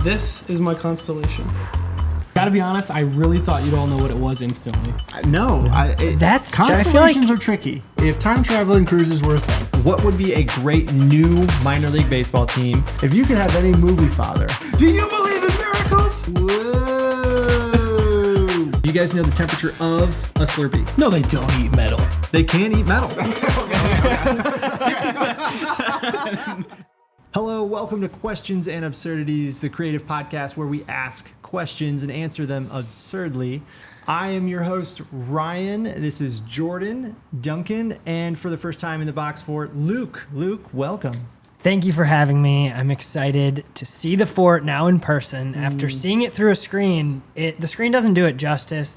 This is my constellation. Gotta be honest, I really thought you'd all know what it was instantly. No, that's constellations are tricky. If time traveling cruises were a thing, What would be a great new minor league baseball team? if you could have any movie father, Do you believe in miracles? whoa! You guys know the temperature of a Slurpee? No, they don't eat metal. They can eat metal. Hello, welcome to Questions and Absurdities, the creative podcast where we ask questions and answer them absurdly. I am your host, Ryan. This is Jordan, Duncan, and for the first time in the box fort, Luke. Luke, welcome. Thank you for having me. I'm excited to see the fort now in person. After seeing it through a screen, the screen doesn't do it justice.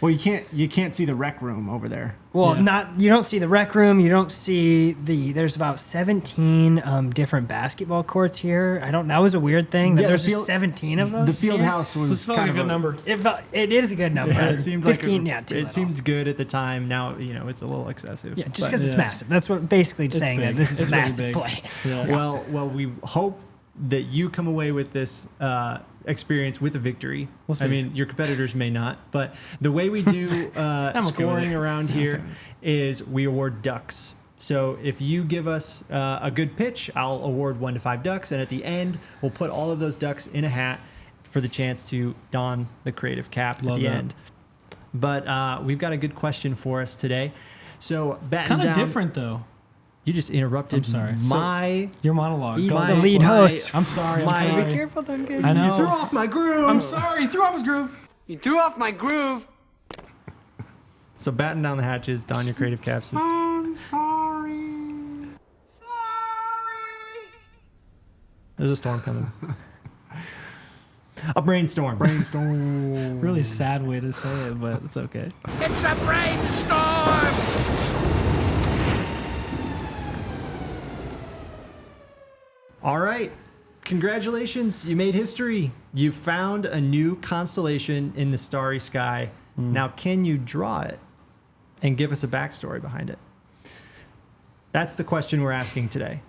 Well, you can't see the rec room over there. You don't see the rec room. You don't see there's about 17 different basketball courts here. That was a weird thing. That there's just 17 of those. The field house was Felt like a good number. It is a good number. Yeah, it seemed 15, it seemed good at the time. Now, it's a little excessive. Yeah, just because it's massive. That's what basically saying big. that this is It's a really massive big. place. Yeah. Well, we hope that you come away with this experience with a victory. We'll see. I mean, your competitors may not, but the way we do okay scoring with it. around here is we award ducks. So if you give us a good pitch, I'll award 1 to 5 ducks, and at the end, we'll put all of those ducks in a hat for the chance to don the creative cap Love at the that. end. But we've got a good question for us today. So Kind of different, though. You just interrupted I'm sorry. your monologue. He's Go the ahead. lead host. I'm sorry. my- I'm sorry. Be careful, Duncan. I know. You threw off my groove. I'm sorry. He threw off his groove. You threw off my groove. So batten down the hatches, don your creative caps. I'm sorry. There's a storm coming. A brainstorm. Really sad way to say it, but it's okay. It's a brainstorm. All right. Congratulations. You made history. You found a new constellation in the starry sky. Now, can you draw it and give us a backstory behind it? That's the question we're asking today.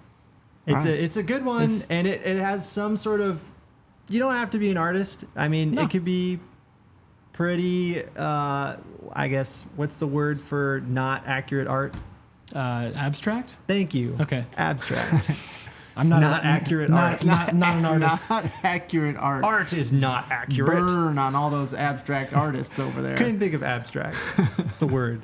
It's a good one, and it has some sort of... You don't have to be an artist. I mean, No. it could be pretty, I guess, what's the word for not accurate art? Abstract? Thank you. Okay. Abstract. I'm not accurate art. Not an artist. Not accurate art. Art is not accurate. Burn on all those abstract artists over there. Couldn't think of abstract. It's the word.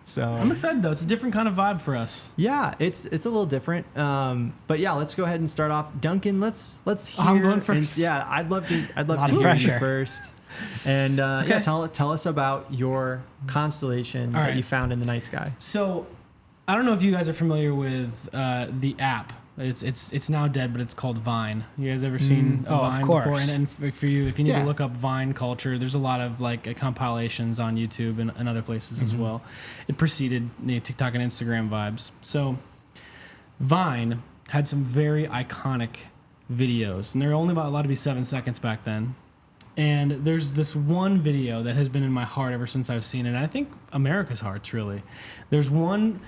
So I'm excited though. It's a different kind of vibe for us. yeah, it's a little different. But yeah, let's go ahead and start off. Duncan, let's hear. I'm going first. Yeah, I'd love to Lot of hear you pressure. first. And Okay. yeah, tell us about your constellation All that right. you found in the night sky. So, I don't know if you guys are familiar with the app. It's now dead, but it's called Vine. You guys ever seen Vine of course. before? And for you, if you need Yeah. to look up Vine culture, there's a lot of compilations on YouTube and other places as well. It preceded the TikTok and Instagram vibes. So, Vine had some very iconic videos, and they were only allowed to be 7 seconds back then. And there's this one video that has been in my heart ever since I've seen it. And I think America's hearts, really. There's one.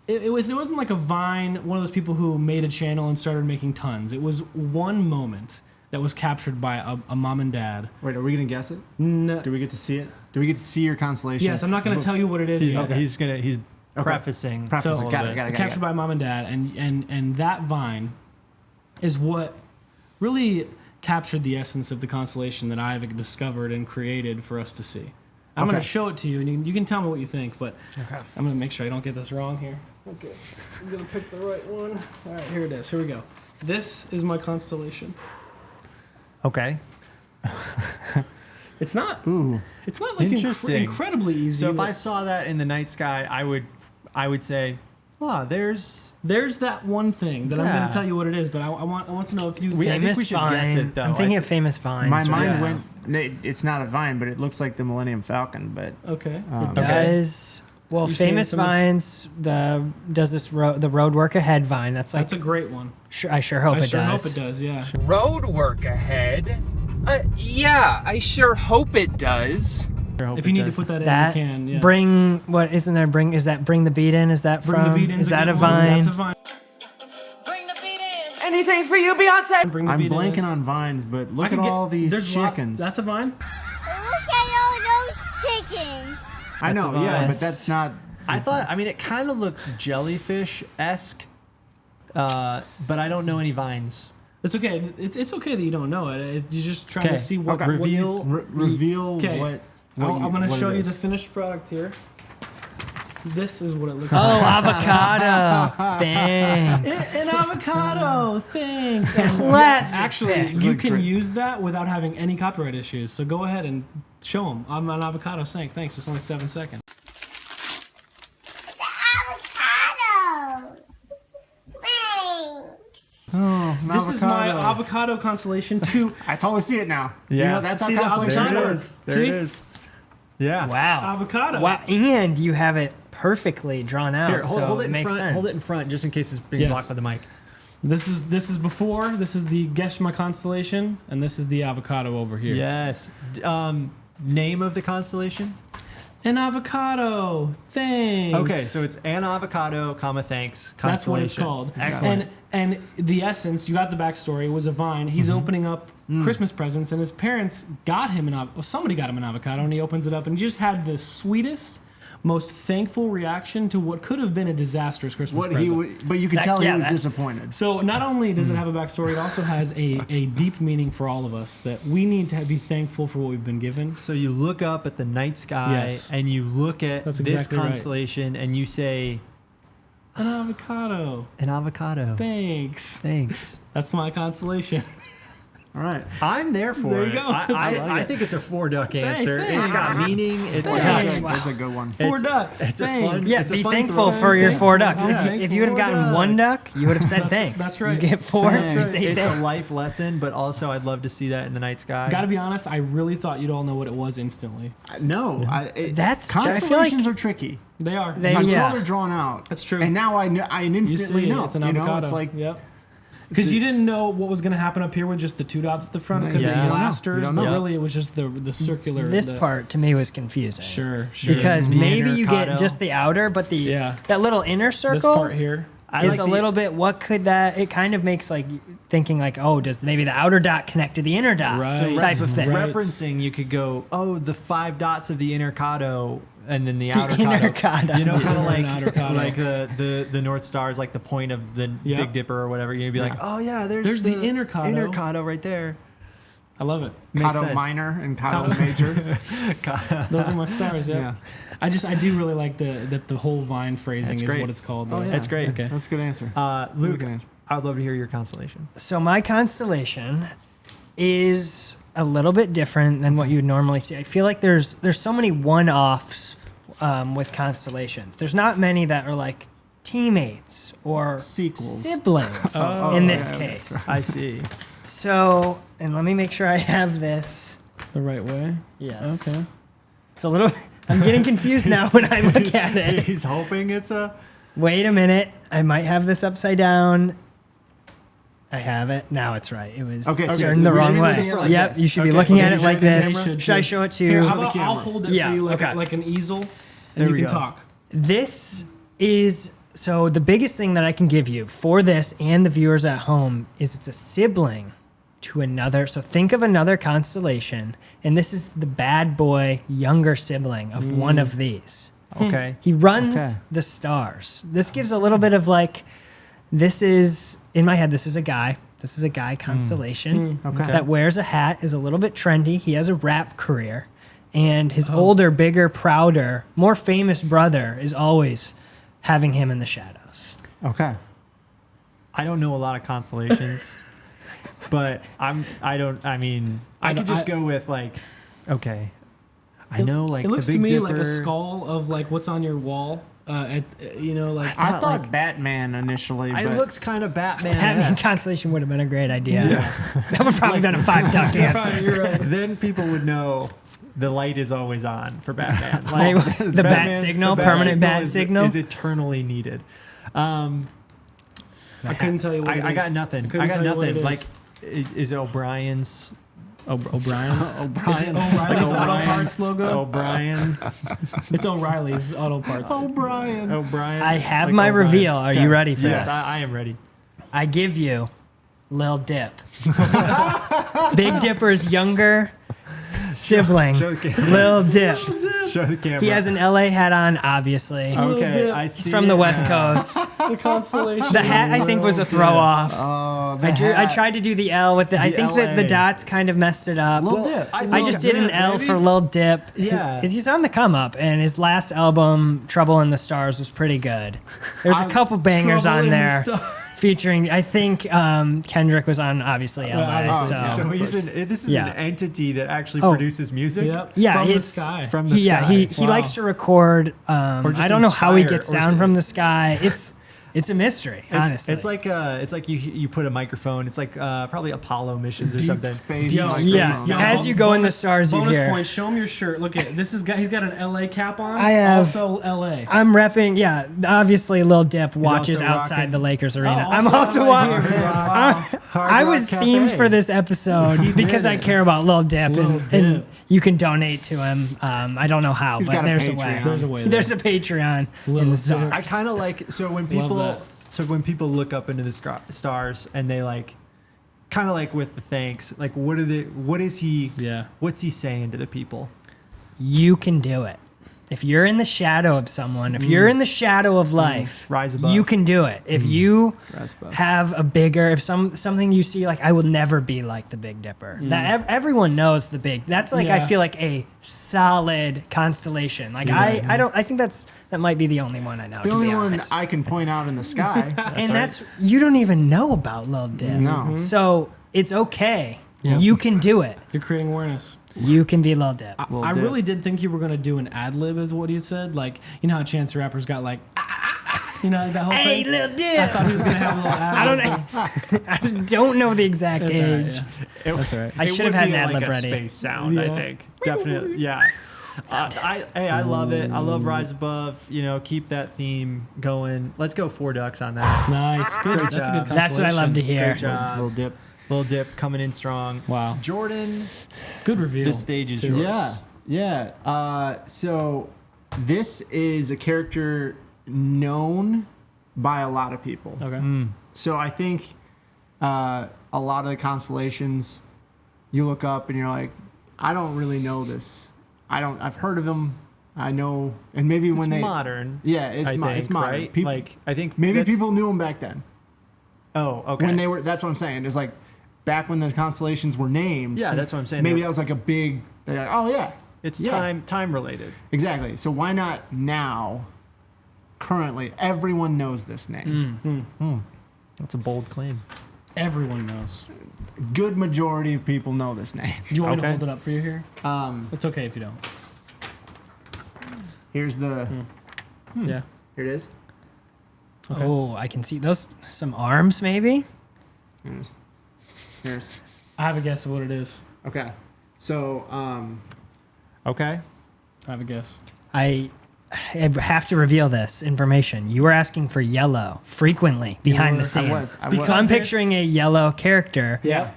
It wasn't like a Vine, one of those people who made a channel and started making tons. It was one moment that was captured by a mom and dad. Wait, are we gonna guess it? No, Do we get to see it? Do we get to see your constellation? yes, I'm not going to tell you what it is yet. He's prefacing. Prefacing. a little Got it, bit. got it. Captured by mom and dad, and that Vine is what really captured the essence of the constellation that I've discovered and created for us to see. I'm going to show it to you, and you can tell me what you think, but I'm going to make sure I don't get this wrong here. Okay, I'm going to pick the right one. All right, here it is. Here we go. This is my constellation. Okay. It's not. Ooh. It's not like Interesting. incredibly easy. So if I saw that in the night sky, I would say, there's There's that one thing that I'm going Yeah. to tell you what it is, but I want to know if you I think Famous we should Vine. guess it, though. I'm thinking of famous Vine. My so mind yeah. went. It's not a vine, but it looks like the Millennium Falcon. But Okay. It does. Well, You saying famous some- Vines does this the road work ahead Vine. That's like That's a great one. I sure hope I it sure does. hope it does, yeah. Road work ahead. Yeah, I sure hope it does. If you need to put that in, That you can. Yeah. bring what isn't there? Bring the beat in? Is that Bring from? the beat in. Is that a good one. Vine? That's a Vine. Bring the beat in. And anything for you, Beyonce. Bring the I'm beat in. blanking on vines, but look at all these chickens. That's a vine? Look at all those chickens. I know, That's a yeah, vine. but that's not. I thought. I mean, it kind of looks jellyfish-esque, but I don't know any vines. It's okay. It's okay that you don't know it. You're just trying to see what. Okay. Reveal. Reveal Okay. what. I'm going to what show it you is. the finished product here. This is what it looks Oh, like. avocado. Thanks. An avocado. Thanks. Classic Actually, pick. you Look can great. use that without having any copyright issues. So go ahead and show them. I'm an avocado saying thanks. It's only 7 seconds. The avocado. Thanks. Oh, an This is my avocado. avocado constellation 2. I totally see it now. Yeah. You know, that's how See the Constellation avocado? There it works. is. There See? it is. Yeah. Wow. Avocado. Wow. And you have it perfectly drawn out. Here, hold, so hold it in makes front. sense. Hold it in front, just in case it's being Yes. blocked by the mic. This is before. This is the Guess My Constellation, and this is the avocado over here. Yes. Name of the constellation? An avocado. Thanks. Okay, so it's an avocado, comma, thanks, constellation. That's what it's called. Excellent. And the essence, you got the backstory, was a vine. He's opening up Christmas presents, and his parents got him somebody got him an avocado, and he opens it up, and he just had the sweetest, most thankful reaction to what could have been a disastrous Christmas What present. but you could That- tell yeah, he was that's- disappointed. So not only does it have a backstory, it also has a deep meaning for all of us that we need to be thankful for what we've been given. So you look up at the night sky Yes. and you look at That's this exactly right. constellation and you say, An avocado. an avocado. Thanks. Thanks. That's my constellation. All right. I'm there for There you it. go. I think it's a 4-duck answer. It's got thanks. meaning. It's Thanks. got, That's a good one. Four ducks. It's a Thanks. fun. Yeah, it's a be fun thankful throw. for your 4 ducks. Yeah, If you would have gotten four 1 ducks. duck, you would have said thanks. that's right. You get 4, That's you right. say It's a thanks. life lesson, but also I'd love to see that in the night sky. Gotta be honest, I really thought you'd all know what it was instantly. No, That's- I feel constellations like- are tricky. They are. They- Until yeah. they're drawn out. That's true. And now I You instantly see, know. it's an you avocado. know, it's like yep. Because you didn't know what was going to happen up here with just the 2 dots at the front. It could Yeah. be You don't know. blasters, You don't but know. really it was just the circular. This the, part to me was confusing. Sure, sure. Because The maybe you intercado. get just the outer, but the Yeah. that little inner this circle part here. I is like a the- little bit. What could that? It kind of makes like thinking like, oh, does maybe the outer dot connect to the inner dot? Right. Type of thing. Right. Referencing, you could go, oh, the 5 dots of the intercado, and then the outer inner cado. cado. You know, kind of Inner outer cado. like the North Star is like the point of the Yep. Big Dipper or whatever. You'd be like, oh yeah, there's the inner cado. Inner cado right there. I love it. Makes Cado sense. minor and Cado Cado- major. Those are my stars. Yeah. Yeah. I do really like that the whole vine phrasing That's is great. what it's called. Oh, though. yeah. That's great. Okay. That's a good answer. Luke, Good answer. I would love to hear your constellation. So my constellation is a little bit different than what you would normally see. I feel like there's so many one-offs with constellations. There's not many that are like teammates or Sequels. siblings Oh, in this yeah, case. I see. So, and let me make sure I have this. The right way. Yes. Okay. It's a little. I'm getting confused now when I look at it. He's hoping it's a. Wait a minute. I might have this upside down. I have it. Now it's right. It was Okay, so turned the we wrong should way. see it like Yep, this. you should be Okay. looking Okay, at you it show like the this. camera? Should I show it to Here, you? how the about I'll camera. hold it Yeah, for you okay. like an easel, and There you we can go. talk. This is so the biggest thing that I can give you for this and the viewers at home is it's a sibling to another. So think of another constellation, and this is the bad boy younger sibling of one of these. Okay. He runs Okay. the stars. This gives a little bit of like, this is in my head. This is a guy. This is a guy constellation Okay. that wears a hat, is a little bit trendy. He has a rap career, and his older, bigger, prouder, more famous brother is always having him in the shadows. Okay. I don't know a lot of constellations, but I could just go with like, okay, I know like It looks the to Big me Dipper. like a skull of like what's on your wall. Like I thought Batman initially, but It looks kind of Batman. Batman constellation would have been a great idea. That would probably been a 5-duck answer. You're right. Then people would know the light is always on for Batman. The bat signal, permanent bat signal. is eternally needed. I couldn't tell you what it I is. got nothing. couldn't I got tell you what nothing. it Like, is. is it O'Brien's? O'Brien. Is it O'Brien. O'Reilly's Auto O'Brien. Parts It's logo? O'Brien. It's O'Reilly's Auto Parts. O'Brien. O'Brien. I have Like my O'Brien's. reveal. Are you ready for Yes, this? I am ready. I give you Lil Dip. Big Dipper's younger sibling, show the camera. Lil Dip. Show the camera. He has an LA hat on, obviously. Okay, I see. He's from the it West now. Coast. The Constellation. The hat, I think, was a throw off. Oh, I tried to do the L with it. I The think that the LA. dots kind of messed it up. Lil Dip. I just did an L for Lil Dip. Yeah. He's on the come up, and his last album, Trouble in the Stars, was pretty good. There's a couple bangers Trouble on in the there. Stars. Featuring, I think Kendrick was on, obviously, LA. So he's this is Yeah. an entity that actually Oh. produces music. Yep. Yeah, From the it's- sky. From the Yeah, sky. he Wow. likes to record. just I don't know how he inspire, gets or down is it- from the sky. It's a mystery, honestly. It's like you put a microphone. It's like probably Apollo missions or Deep something. space. Yo, microphone. Yes. Yo, As you go in the stars, you bonus hear. point. Show him your shirt. Look at this. He's got an LA cap on. I have- also LA. I'm repping. Yeah, obviously, Lil Dip watches also outside rocking- the Lakers arena. Oh, I'm also also LA. watching. Wow. I was Rock themed Cafe. for this episode because I care about Lil Dip, Lil and Dip. you can donate to him. I don't know how, He's but got a there's a Patreon. way. There's a way. There's there. a Patreon Lil in the Dip. stars. I kind of like when people look up into the stars and they like kind of like with the thanks, like what is he Yeah. what's he saying to the people? You can do it. If you're in the shadow of someone, if you're in the shadow of life, Rise above. you can do it. If you Rise above. have a bigger, if something you see, like I will never be like the Big Dipper. That everyone knows the big. That's like I Yeah. feel like a solid constellation. Like I don't. I think that might be the only one I know. The to only be one honest. I can point out in the sky. And that's you don't even know about Lil Dip. No. So it's okay. Yeah. You can do it. You're creating awareness. You can be Lil Dip. Lil I Dip. really did think you were gonna do an ad lib, is what he said. Like, you know how Chance the Rapper's got like, you know that whole Hey, thing. Lil I Dip. thought he was gonna have a little ad. I don't know. I don't know the exact That's all right, age. yeah. That's all right. I It should would have had be an ad like lib a ready. space sound, I Yeah. think. Definitely, yeah. I love it. I love Rise Above. You know, keep that theme going. Let's go 4 ducks on that. Nice, good. Great That's a job. good. That's what I love to constellation. hear. Great job. Little dip. Lil Dip coming in strong. Wow, Jordan, good review. this stage is too. yours. Yeah. So this is a character known by a lot of people. Okay. So I think a lot of the constellations you look up and you're like, I don't really know this. I've heard of him. I know, and maybe It's when they modern. yeah, it's I think, it's modern. right? People, Like I think maybe that's- people knew him back then Oh, okay. when they were. That's what I'm saying. It's like back when the constellations were named. Yeah, that's what I'm saying. Maybe that was like a big. They're like, oh yeah, It's yeah. time related. Exactly. So why not now? Currently, everyone knows this name. That's a bold claim. Everyone knows. Good majority of people know this name. Do you want me to Okay. hold it up for you here? It's okay if you don't. Here's the. Yeah. Here it is. Oh, I can see those. Some arms, maybe. Here's. I have a guess of what it is. Okay. So Okay. I have a guess. I have to reveal this information. You were asking for yellow frequently behind the were. scenes. I was. So I'm Because picturing a yellow character. yeah.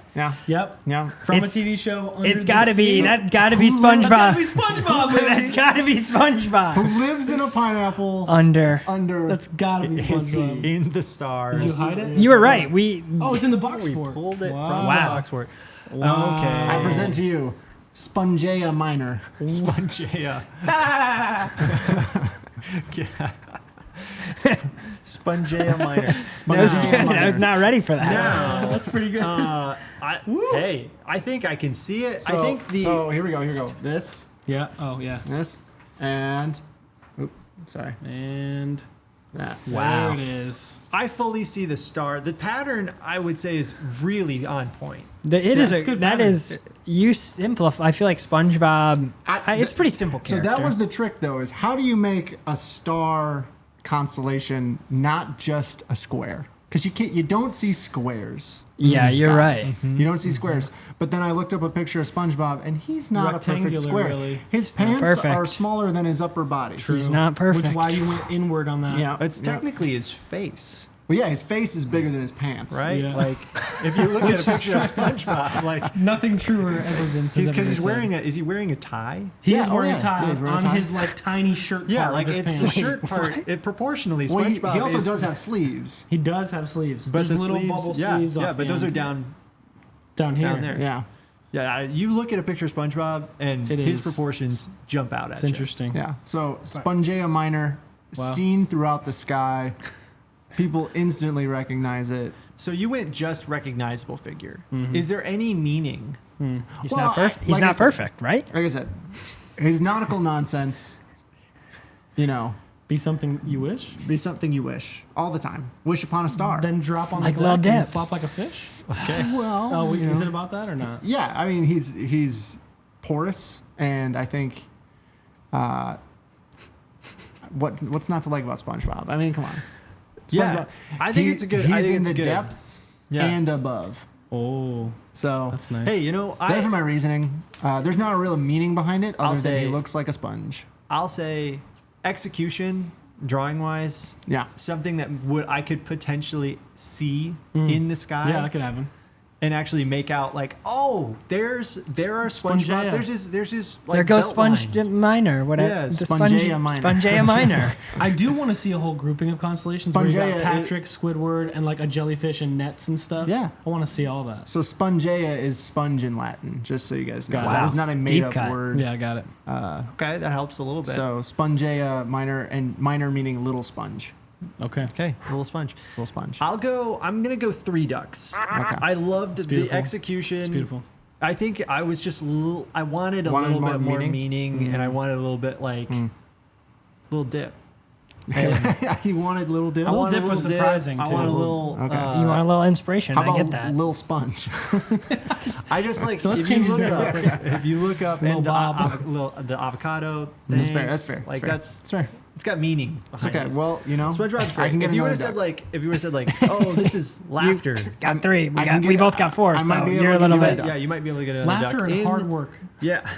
Yep. From From It's- a TV show. Under It's the got to be sea. that. Got to be That's gotta SpongeBob. be SpongeBob. baby. That's got to be who SpongeBob. lives in a pineapple Under. under. That's gotta be Is he SpongeBob. in the stars? Did you hide it? You were right. We. Oh, it's in the box We fort. pulled it Wow. from the Wow. box fort. Wow. Okay. I present to you Spongea minor. Spongea. Spongea minor. That was Spongea good. I minor. was not ready for that. Now, That's pretty good. hey, I think I can see it. I So, think the so here we go. This, Yeah. Oh, yeah. this, and. Oop, sorry. And That. Wow. there it is. I fully see the star. The pattern I would say is really on point. It is it's a good that pattern. is you simplify. I feel like SpongeBob. It's pretty simple So character. that was the trick, though, is how do you make a star constellation not just a square? Because you don't see squares. in Yeah, the you're sky. right. You don't see squares. But then I looked up a picture of SpongeBob, and he's not a perfect Rectangular, square. really. His pants perfect. are smaller than his upper body. He's not perfect. Which why you went inward on that. Yeah, It's yeah. technically his face. Well, yeah, his face is bigger than his pants. right? Yeah. Like, if you look at a picture of SpongeBob, like, Nothing truer ever been said. because he's wearing is he wearing a tie? He Yeah, is oh, wearing yeah. a tie Yeah, he's wearing a on tie. his like tiny shirt Yeah, part like of his it's pants. the shirt part. It proportionally, Well, he SpongeBob also is, does have sleeves. He does have sleeves. but There's the little sleeves, bubble yeah, sleeves yeah, off but the those are end. down here. down there. Yeah, Yeah, you look at a picture of SpongeBob, and It his is. proportions jump out at It's you. interesting. yeah. So Spongea minor, Wow. seen throughout the sky. People instantly recognize it. So you went just recognizable figure. Mm-hmm. Is there any meaning? He's Well, not perfect. He's like I not said- perfect, right? Like I said, his nautical nonsense, you know, Be something you wish. be something you wish all the time. Wish upon a star. Then drop on Like the Lil deck and Dip. flop like a fish. Okay. Well, Oh, you is know. it about that or not? Yeah, I mean he's porous, and I think what's not to like about SpongeBob? I mean, come on. Yeah, I think it's a good. He's I think in it's the good. depths Yeah. and above. Oh, So that's nice. Hey, you know, those are my reasoning. There's not a real meaning behind it, I'll other than he say- looks like a sponge. I'll say execution, drawing wise, Yeah. something that I could potentially see in the sky. yeah, that could happen. And actually make out like, oh, there are SpongeBob. Spongea. There's just like There goes belt Sponge line. Minor. Whatever. Yeah, the Spongea Minor. Spongea Minor. I do want to see a whole grouping of constellations where you Spongea, got Patrick, Squidward, and like a jellyfish and nets and stuff. Yeah. I want to see all that. So Spongea is sponge in Latin, just so you guys know. Got it. That Wow. was not a Deep made up cut. word. Yeah, I got it. Okay, that helps a little bit. So Spongea minor, and minor meaning little sponge. Okay. okay, little sponge. Little sponge. I'm gonna go 3 ducks. Okay. I loved the beautiful. execution. It's beautiful. I think I was just I wanted a Wanted little more bit more meaning? meaning, and I wanted a little bit like Lil Dip. He wanted little dip. Lil want a Dip was little surprising, I too. want a little. Okay. You want a little inspiration? How I about get that. little sponge? I just like So let's if you change his look name. up, if you look up Lil and Bob. the avocado. That's fair. things, That's fair. Like that's that's fair. it's got meaning. It's behind okay. it. Well, you know, SpongeBob's I great. can get If you would another have said duck. like, oh, this is laughter. Got 3. I can We get- both got 4. I might So be able you're a to little give you bit. a Yeah, you might be able to get another Laughter duck. and hard work. Yeah,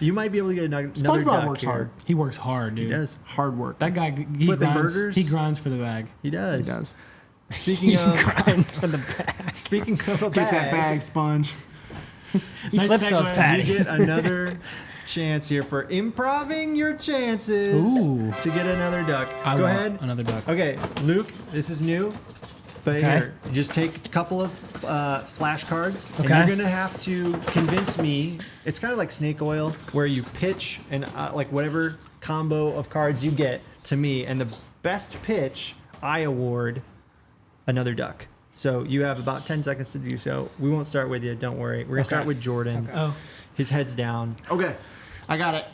you might be able to get another SpongeBob duck works here. hard. He works hard, dude. He does. Hard work. That guy, he Flipping grinds, burgers? he grinds for the bag. He does. He does. Speaking of Grinds for the bag. speaking of a Get that bag, sponge. He Nice flips those segue. you patties. get another chance here for improving your chances Ooh. to get another duck. I Go want ahead. another duck. Okay, Luke, this is new. But Okay. here, just take a couple of flashcards, Okay. and you're gonna have to convince me. It's kind of like snake oil, where you pitch and like whatever combo of cards you get to me, and the best pitch, I award another duck. So you have about 10 seconds to do so. We won't start with you. Don't worry. We're gonna start with Jordan. Oh, His head's down. Okay, I got it.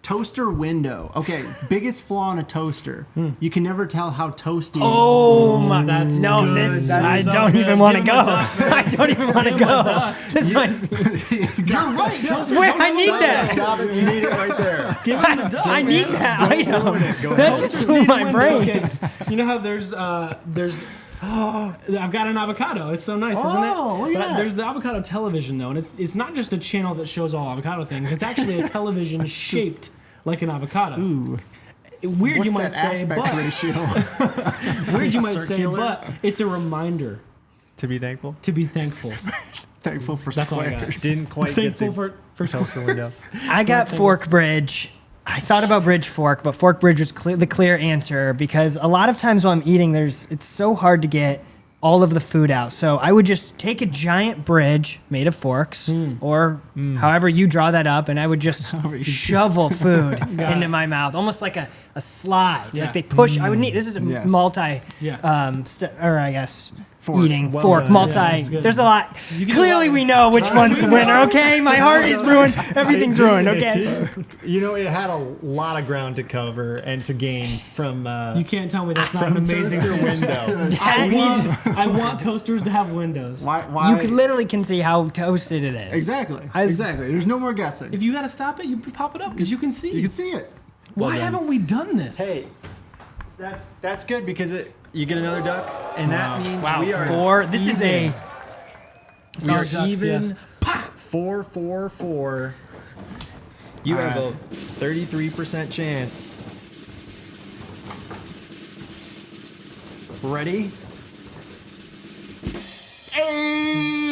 Toaster window. Okay, biggest flaw in a toaster. You can never tell how toasty. Oh my! That's no, good. this That's I so don't good. even want to Give go. him a duck, man. I don't even want to Give him a go. duck. This might be. you're right. Toasters Wait, don't I need always- that. Stop it. You need it right there. Give him the duck. I need man. that item. Go That ahead. just Toasters blew need my window. brain. Okay. You know how there's I've got an avocado. It's so nice, isn't it? Oh, look at But that. there's the avocado television though, and it's not just a channel that shows all avocado things. It's actually a television shaped like an avocado. Ooh, Weird, what's you might that say, aspect but ratio? weird, you might say, Circular? but it's a reminder To be thankful. to be thankful. Thankful for That's all I got. squares. Didn't quite get Thankful the for toaster window. I got fork bridge. I thought about bridge fork, but fork bridge was the clear answer because a lot of times while I'm eating, it's so hard to get all of the food out. So I would just take a giant bridge made of forks or however you draw that up, and I would just shovel food into my mouth, almost like a slide. Yeah. Like they push. I would need, this is a Yes. multi, Yeah. or I guess, Fork. eating Well fork, done. multi. Yeah, that's good. There's a lot. You get a Clearly lot- we know which one's the winner, okay? My heart is ruined. Everything's ruined, okay? You know, it had a lot of ground to cover and to gain from You can't tell me that's not an from amazing toaster window. I want toasters to have windows. Why? You literally can see how toasted it is. Exactly. I was- Exactly. There's no more guessing. If you got to stop it, you pop it up because you can see. You can see it. Why haven't we done this? Hey, that's good because you get another duck, and that means we are 4. This is a. we are Ducks, even. yes. 4. You have a 33% chance. Ready?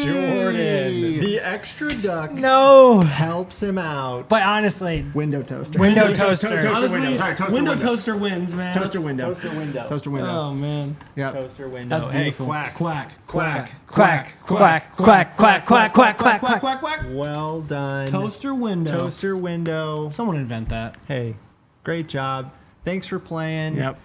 Jordan, the extra duck No. helps him out. But honestly, Window toaster. window toaster. Honestly, window. Sorry, toaster window window. toaster wins, man. Toaster window. Toaster window. Toaster window. Oh man, Yep. Toaster window. that's Hey, beautiful. quack. Quack, quack, Quack, quack, quack, quack, quack, quack, quack, quack. quack, quack. Well done. Toaster window. Toaster window. Someone invent that. Hey, great job. Thanks for playing. Yep.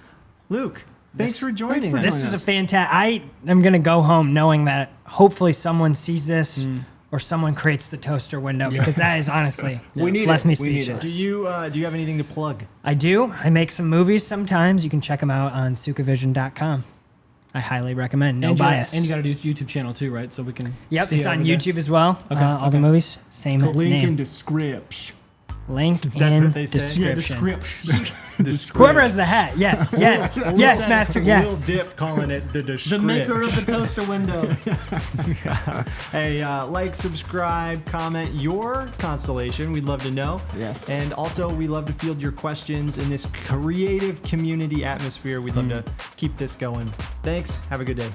Luke, thanks for thanks joining for us. This joining is a us. fantastic. I am gonna go home knowing that hopefully someone sees this or someone creates the toaster window because that is honestly We need left it. me We need speechless. it. Do you have anything to plug? I do. I make some movies sometimes. You can check them out on sukavision.com. I highly recommend. No and bias. And you got to do YouTube channel too, right? So we can. Yep, see it's it on over there. YouTube as well. Okay, All the okay. movies, same Link in name. description. Link That's in what they say? Yeah, description. description. Whoever has the hat, yes, yes, yes, master, yes. Lil Dip calling it the The description. maker of the toaster window. Hey, like, subscribe, comment your constellation. We'd love to know. Yes. And also, we love to field your questions in this creative community atmosphere. We'd love to keep this going. Thanks. Have a good day.